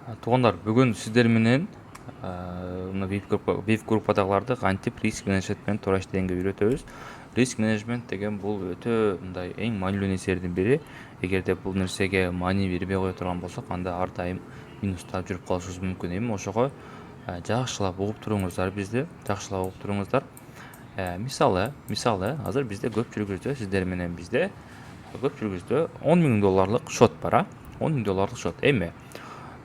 Туугандар, бүгүн сиздер менен мына VIP группадагыларды кантип риск менеджмент менен туура иштегенге үйрөтөбүз. Риск менеджмент деген бул өтө мындай эң маанилүү нерселердин бири. Эгерде бул нерсеге маани бербей кое турган болсок, анда ар дайым минуста жүрүп калышыбыз мүмкүн. Эми ошого жакшылап угуп туруңуздар бизди, жакшылап угуп туруңуздар. Мисалы, азыр бизде көпчүлүгүбүздө, сиздер менен бизде көпчүлүгүбүздө $10,000 шот бар, $10,000 шот. Эми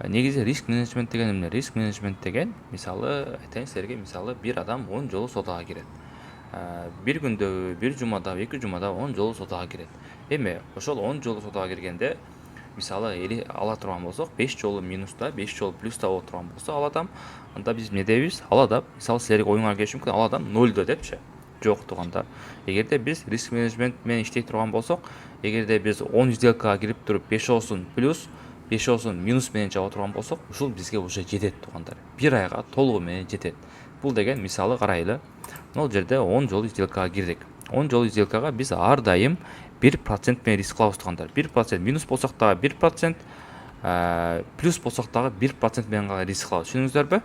негизи риск менеджмент деген эмне? Риск менеджмент деген, мисалы, айтайын силерге, мисалы, бир адам 10 жолу содага кирет. Бир күндө, бир жумада, 2 жумада 10 жолу содага кирет. Эми ошол 10 жолу содага киргенде, мисалы, ала турган болсок, 5 жолу минуста, 5 жолу плюста боло турган болсо, ал адам, анда биз эмне дейбиз? Ал адам, мисалы, силерге оюңар келиши мүмкүн, ал адам нольдо депчи. Жок туугандар. Эгерде биз риск менеджмент менен иштей турган болсок, эгерде биз 10 сделкага кирип туруп, 5 плюс, 5 минус менен жаба турган болсок, ушул бизге уже жетет туугандар. Бир айга толугу менен жетет. Бул деген, мисалы, карайлы. Мына жерде 10 жолу сделкага кирдик. 10 жолу сделкага биз ар дайым 1% менен риск алабыз туугандар. 1% минус болсок дагы 1%, плюс болсок дагы 1% менен гана риск алабыз. Түшүндүңүздөрбү?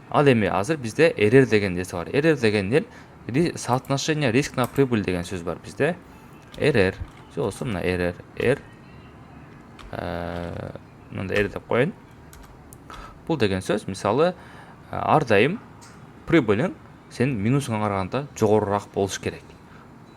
Ал эми азыр бизде RR деген нерсе бар. RR деген соотношение риск на прибыль деген сөз бар бизде. RR, же болсо мына RR, мындай R деп коеюн. Бул деген сөз, мисалы, ар дайым прибыльың сенин минусуңа караганда жогорураак болуш керек.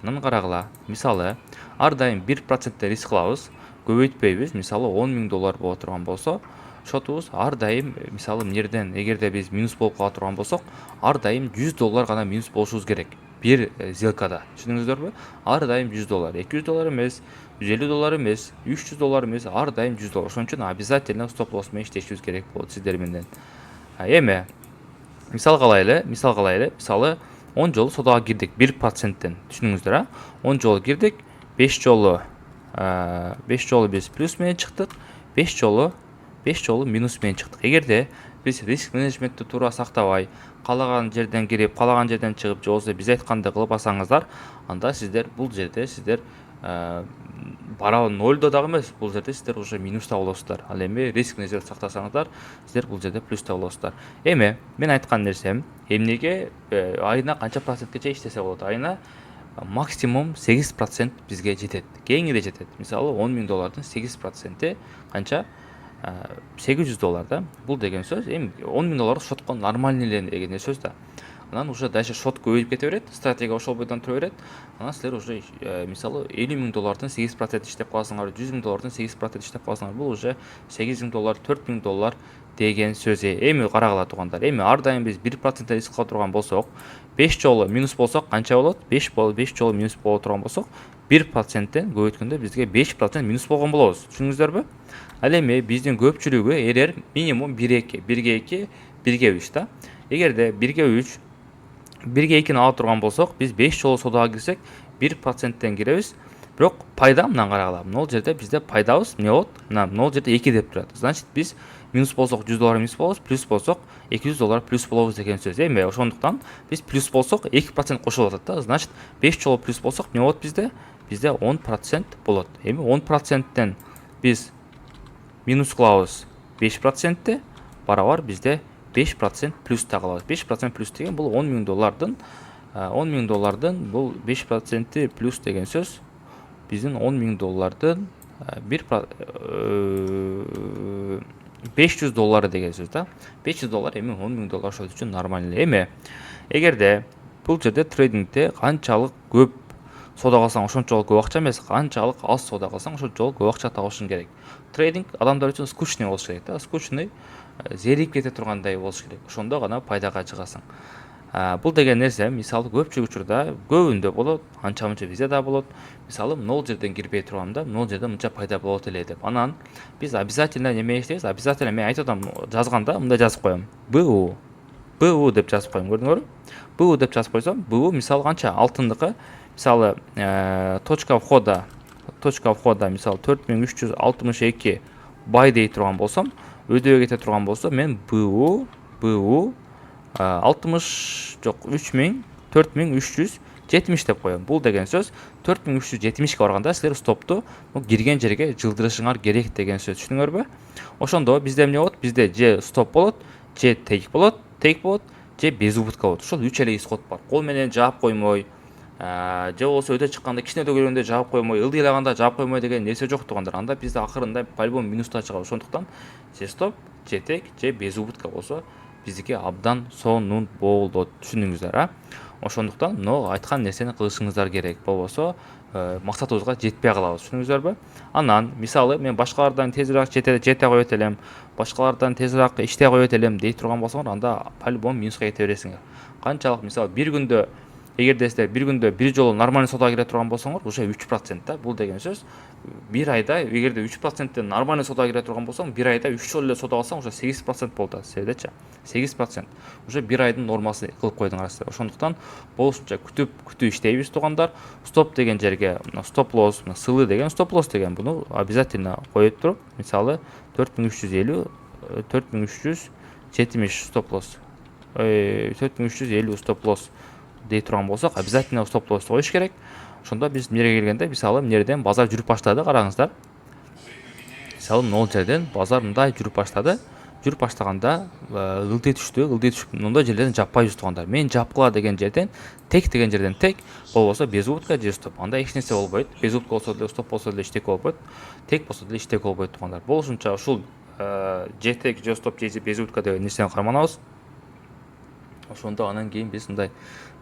Мынаны карагыла. Мисалы, ар дайым 1% риск алабыз, көбөйтпөйбүз. Мисалы, $10,000 боло турган болсо, шотубуз ар дайым, мисалы, мынерден эгерде биз минус болуп кала турган болсок, ар дайым $100 гана минус болушубуз керек. Бир сделкада. Түшүндүңүздөрбү? Ар дайым $100, $200 эмес, $150 эмес, $300 эмес, ар дайым $100. Ошон үчүн обязательно стоп лосс менен иштешибиз керек болот сиздер менен. Эми мисал кылайлы. Мисалы, 10 жолу содага кирдик 1%тен. Түшүндүңүздөр, 10 жолу кирдик, 5 жолу биз плюс менен чыктык, 5 жолу минус менен чыктык. Эгерде биз риск менеджментти туура сактабай, каалаган жерден кирип, каалаган жерден чыгып, же болбосо биз айткандай кылып алсаңыздар, анда сиздер бул жерде бара нольдо дагы эмес, бул жерде сиздер уже минуста болосуздар. Ал эми риск менеджмент сактасаңыздар, сиздер бул жерде плюста болосуздар. Эми мен айткан нерсем, эмнеге айына канча проценткече иштесе болот? Айына максимум 8% бизге жетет. Кеңири жетет. Мисалы, $10,000 8% канча? $800 да. Бул деген сөз, эми $10,000 шотко нормальный эле деген сөз да. Анан уже дальше шот көбөйүп кете берет, стратегия ошол бойдон тура берет. Анан силер уже мисалы $50,000 8% иштеп каласыңар, $100,000 8% иштеп каласыңар, бул уже $8,000, $4,000 деген сөз. Эми карагыла туугандар. Эми ар дайым биз 1% риск ала турган болсок, 5 жолу минус болсок канча болот? 5 жолу минус боло турган болсок, 1%тен көбөйткөндө бизге 5% минус болгон болобуз. Түшүндүңүздөрбү? Ал эми биздин көпчүлүгү RR минимум 1,2, 1,2, 1,3 да. Эгерде 1,3, 1,2 ала турган болсок, биз 5 жолу содага кирсек, 1%тен киребиз. Бирок пайда мындан карагыла. Мына жерде бизде пайдабыз эмне болот? Мына жерде 2 деп турат. Значит, биз минус болсок $100 минус болобуз, плюс болсок $200 плюс болобуз деген сөз. Эми ошондуктан биз плюс болсок 2% кошулуп атат да. Значит, 5 жолу плюс болсок эмне болот бизде? Бизде 10% болот. Эми 10%тен биз минус кылабыз 5%те, барабар бизде 5% плюс калабыз. 5% плюс деген бул $10,000 бул 5% плюс деген сөз биздин $10,000 $500 деген сөз да. $500 эми $10,000 шот үчүн нормальный. Эми эгерде бул жерде трейдингде канчалык көп соода кылсаң ошончолук көп акча эмес, канчалык аз соода кылсаң ошончолук көп акча табышың керек. Трейдинг адамдар үчүн скучный болуш керек да. Скучный, зерип кете тургандай болуш керек. Ошондо гана пайдага чыгасың. Бул деген нерсе, мисалы, көпчүлүк учурда көбүндө болот, анча-мынча бизде да болот. Мисалы, нол жерден кирбей турганда, нол жерден мынча пайда болот эле деп. Анан биз обязательно неме иштейбиз? Обязательно мен айтып атам, жазганда мындай жазып коем. БУ деп жазып коем, көрдүңөрбү? БУ деп жазып койсом, БУ мисалы канча? Алтындыкы, мисалы, точка входа мисалы 4362 бай дей турган болсом, өйдөгө кете турган болсо, мен БУ 60 жок 4300 70 деп коем. Бул деген сөз 4370ке барганда силер стопту кирген жерге жылдырышыңар керек деген сөз. Түшүндүңөрбү? Ошондо бизде эмне болот? Бизде же стоп болот, же тейк болот, же без убытка болот. Ошол 3 эле исход бар. Кол менен жаап коймой, же болбосо өтө чыкканда кичине өтө көргөндө жаап коймой, ылдыйлаганда жаап коймой деген нерсе жок туугандар. Анда бизде акырында по-любому минуста чыгат. Ошондуктан же стоп, же тейк, же без убытка болсо биздики абдан сонун болот. Түшүндүңүздөр, а? Ошондуктан мына айткан нерсени кылышыңыздар керек. Болбосо максатыбызга жетпей калабыз. Түшүндүңүздөрбү? Анан мисалы мен башкалардан тезирээк жете коет элем, башкалардан тезирээк иштей коет элем дей турган болсоңор, анда по-любому минуска кете бересиңер. Канчалык мисалы бир күндө эгерде силер бир күндө бир жолу нормальный содага кире турган болсоңор, уже 3% да. Бул деген сөз бир айда эгерде 3% нормальный содага кире турган болсоң, бир айда 3 жолу эле сода алсаң, уже 8% болду силердечи. 8%. Уже бир айдын нормасын кылып койдуңар. Ошондуктан болушунча күтүп иштейбиз туугандар. Стоп деген жерге стоп лосс, сылы деген стоп лосс деген буну обязательно коюп туруп, мисалы 4350 4370 стоп лосс. 4350 стоп лосс дей турган болсок, обязательно стоп лоссты коюш керек. Ошондо биз эмнеге келгенде, мисалы эмнерден базар жүрүп баштады, караңыздар. Мисалы могул жерден базар мындай жүрүп баштады. Жүрүп баштаганда ылдый түшүп мындай жерлерден жаппайбыз туугандар. Мен жапкыла деген жерден, тек деген жерден тек, болбосо без убытка же стоп. Анда эч нерсе болбойт. Без убытка болсо деле, стоп болсо деле иштек болбойт. Тек болсо деле иштек болбойт туугандар. Болушунча ушул же тек, же стоп, же без убытка деген нерсени карманабыз. Ошондо анан кийин биз мындай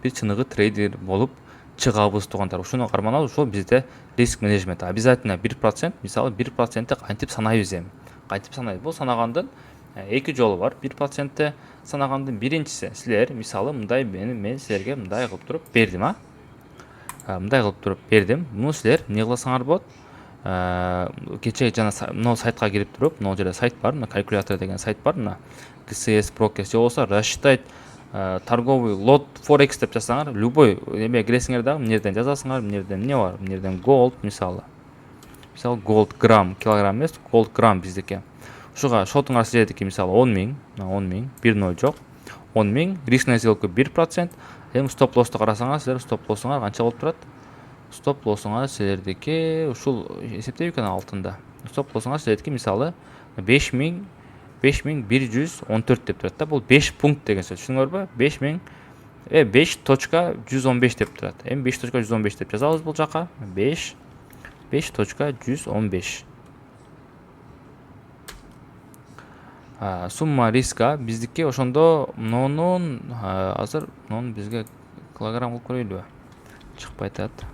бир чыныгы трейдер болуп чыгабыз туугандар. Ушуну карманабыз. Ушул бизде риск менеджмент. Обязательно 1%, мисалы 1%-ти кантип санайбыз эми. Кантип санайбыз? Бул санагандын эки жолу бар. 1%-ти санагандын биринчиси силер мисалы мындай мен силерге мындай кылып туруп бердим, а? Мындай кылып туруп бердим. Муну силер эмне кылсаңар болот? Кече жана мына сайтка кирип туруп, мына жерде сайт бар, мына калькулятор деген сайт бар, мына GCS Brokers же болбосо рассчитать торговый лот Forex деп жазсаңар, любой эме киресиңер дагы, эмнерден жазасыңар, эмнерден эмне бар, эмнерден gold мисалы. Мисалы gold грамм, килограмм эмес, gold грамм биздики. Ушуга шотуңар силердики мисалы 10.000, 10.000, 1.0 жок. 10.000, риск на сделку 1%. Эми стоп лоссты карасаңар, силер стоп лоссуңар канча болуп турат? Стоп лоссуңар силердики ушул эсептейбик экен алтында. Стоп лоссуңар силердики мисалы 5114 деп турат да. Бул 5 пункт деген сөз. Түшүндүңөрбү? 5.115 деп турат. Эми 5.115 деп жазабыз бул жака. 5.115. Сумма риска биздики ошондо мунун азыр мунун бизге килограмм кылып көрөйлүбү? Чыкпай атат.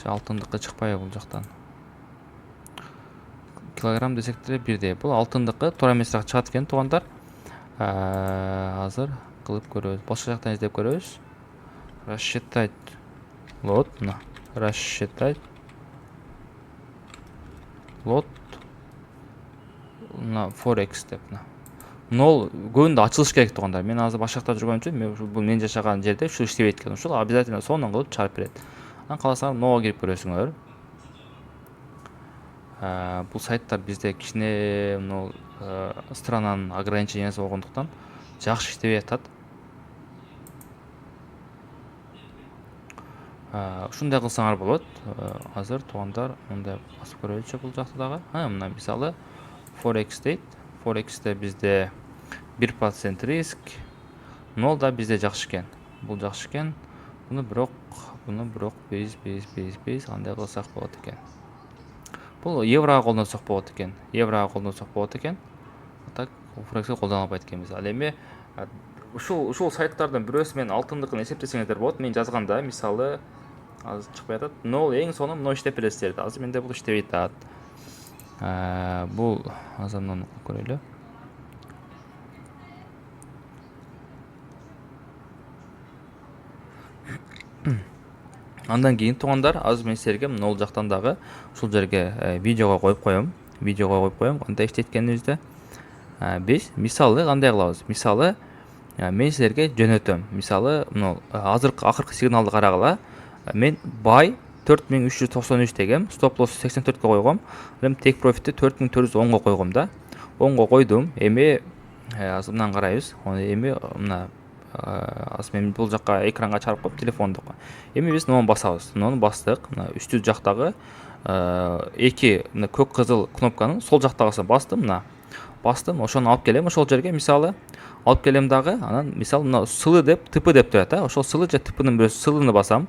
Алтындыкы чыкпайбы бул жактан? Килограмм десек деле бирдей. Бул алтындыкы туура эмесирээк чыгат экен туугандар. Азыр кылып көрөбүз. Башка жактан издеп көрөбүз. Рассчитать лот, мына. Рассчитать лот мына Forex деп мына. Нол көбүндө ачылыш керек туугандар. Мен азыр башка жакта жүргөн үчүн бул мен жашаган жерде ушул иштебейт экен. Ушул обязательно сонун кылып чыгарып берет. Анан каласаңар нога кирип көрөсүңөр. Бул сайттар бизде кичине мына странанын ограничениясы болгондуктан жакшы иштебей атат. Ушундай кылсаңар болот. Азыр туугандар мындай басып көрөйүчү бул жакта дагы. Мына мисалы Forex дейт. Forex'te bizde 1% risk. Nol da bizde жакшы экен. Бул жакшы экен. Буну бирок биз кандай кылсак болот экен. Бул еврога колдонсок болот экен. Так, Forex'e колдоно албайт экенбиз. Ал эми ушул сайттардын бирөөсү менен алтындыкын эсептесеңиздер болот. Мен жазганда мисалы азыр чыкпай атат. Нол эң сонун мына иштеп бересиздер. Азыр менде бул иштебей атат. Бул азыр муну көрөлү. Андан кийин туугандар, азыр мен силерге мына жактан дагы ушул жерге видеого коюп коем. Кандай иштеткенибизди. Биз мисалы кандай кылабыз? Мисалы мен силерге жөнөтөм. Мисалы мына азыркы акыркы сигналды карагыла. Мен buy 4393 дегем, стоп лосс 84 койгом. Эми take profit'ти 4410 койгом да. 10 койдум. Эми азыр мындан карайбыз. Эми мына азыр мен бул жакка экранга чыгарып коюп телефондук. Эми биз мынуну басабыз. Мынуну бастык. Мына үстү жактагы эки мына көк кызыл кнопканын сол жактагысын бастым. Мына бастым, ошону алып келем ошол жерге, мисалы алып келем дагы. Анан мисалы мына сылы деп, тп деп турат, ошол сылы же тпнын бирөөсү, сылыны басам.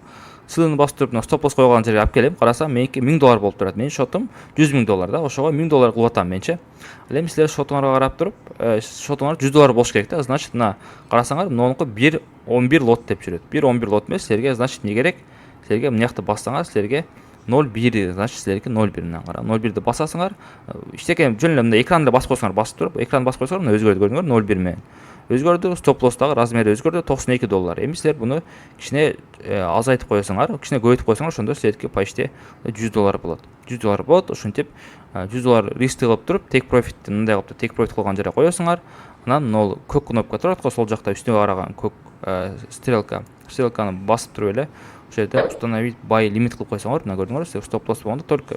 Сылыны басып туруп, мына стоп лосс койгон жерге алып келем. Карасам, меники $1000 болуп турат. Менин шотум $100,000 да. Ошого $1000 кылып атам менчи. Ал эми силер шотуңарга карап туруп, шотуңар $100 болуш керек да. Значит, мына карасаңар, мынунку 1.11 лот деп жүрөт. 1.11 лот эмес, силерге значит эмне керек? Силерге мына жакты бассаңар, силерге 0.1, значит силерге 0.1 менен кара. 0.1ди басасыңар. Иштеке жөн эле мындай экранды басып койсоңар, басып туруп, экранды басып койсоңар, мына өзгөрдү көрдүңөр, 0.1 менен. Өзгөрдү, стоп лосстагы размери өзгөрдү, $92. Эми силер буну кичине азайтып койсоңар, кичине көбөйтүп койсоңар, ошондо силерге почти $100 болот. $100 болот. Ошентип $100 риск кылып туруп, take profit'ти мындай кылып take profit кылган жерге коесуңар. Анан могул көк кнопка турат го, сол жакта үстүнө караган көк стрелканы басып туруп эле ошол жерде установить buy limit кылып койсоңор, мына көрдүңөр, силер стоп лосс болгондо только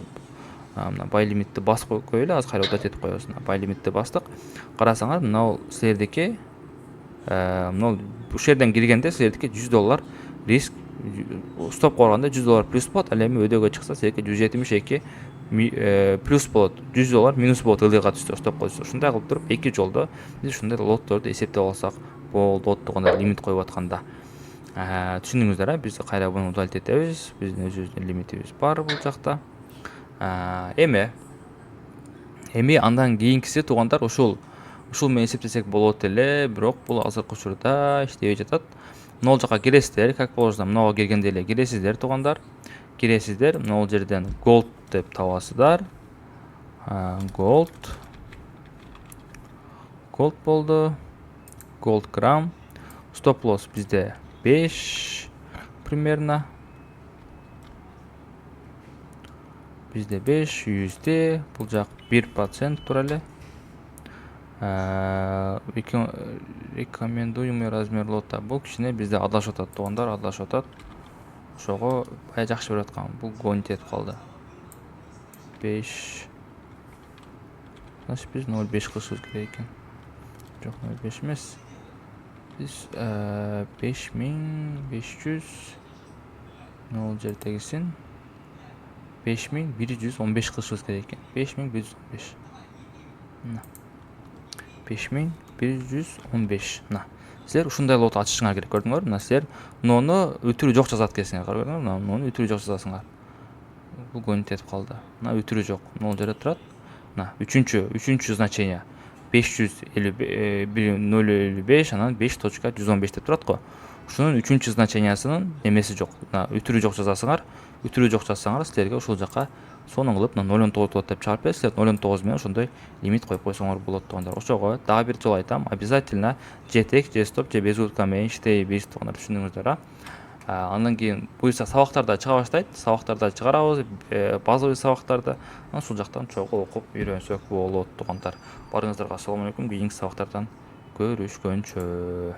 мына buy limit'ти басып коюп эле, азыр кайра удалить этип коебуз. Мына buy limit'ти бастык. Карасаңар, мына силердики ушул жерден киргенде силердики $100 риск, стоп койгондо $100 плюс болот. Ал эми өйдөгө чыкса силерге 172 плюс болот, $100 минус болот ылдыйга түштө стоп койсо. Ушундай кылып туруп эки жолдо биз ушундай лотторду эсептеп алсак болот дегенде лимит коюп атканда. Түшүндүңүздөр, биз кайра буну удалить этебиз. Биздин өзүбүздүн лимитибиз бар бул жакта. Эми андан кийинкиси туугандар ушул менен эсептесек болот эле, бирок бул азыркы учурда иштебей жатат. Могул жакка киресиздер, как положено, мынага киргенде эле киресиздер туугандар. Киресиздер, могул жерден gold деп табасыздар. Gold болду. Gold грамм. Стоп лосс бизде 5 примерно. Бизде 5 100'де, бул жак 1% тура эле. Рекомендуемый размер лота. Бул кичине бизде адашып атат туугандар, адашып атат. Ошого бая жакшы берип аткан. Бул гонит этип калды. 5. Значит, биз 0.5 кылышыбыз керек экен. Жок, 0.5 эмес. Биз 5500 могул жердегисин 5115 кылышыбыз керек экен. 5115. Мына 5115. Мына силер ушундай лот ачышыңар керек, көрдүңөр? Мына силер муну өтүрүү жок жазат экенсиңер, көрдүңөр? Муну өтүрүү жок жазасыңар. Бул гонит этип калды. Мына өтүрүү жок. Могул жерде турат. Мына үчүнчү значение 500.055, анан 5.115 деп турат го. Ушунун үчүнчү значениясынын немеси жок. Мына өтүрүү жок жазасыңар. Өтүрүү жок жазсаңар, силерге ушул жакка сонун кылып 0.9 болот деп чыгарып берет. Силер 0.9 менен ошондой лимит коюп койсоңор болот туугандар. Ошого дагы бир жолу айтам, обязательно же тек, же стоп, же без утка менен иштейбиз туугандар, түшүндүңүздөр. Андан кийин буюрса сабактарда чыга баштайт. Сабактарда чыгарабыз, базовый сабактарды. Анан ушул жактан чогуу окуп үйрөнсөк болот туугандар. Барыңыздарга assalomu alaykum. Кийинки сабактардан көрүшкөнчө.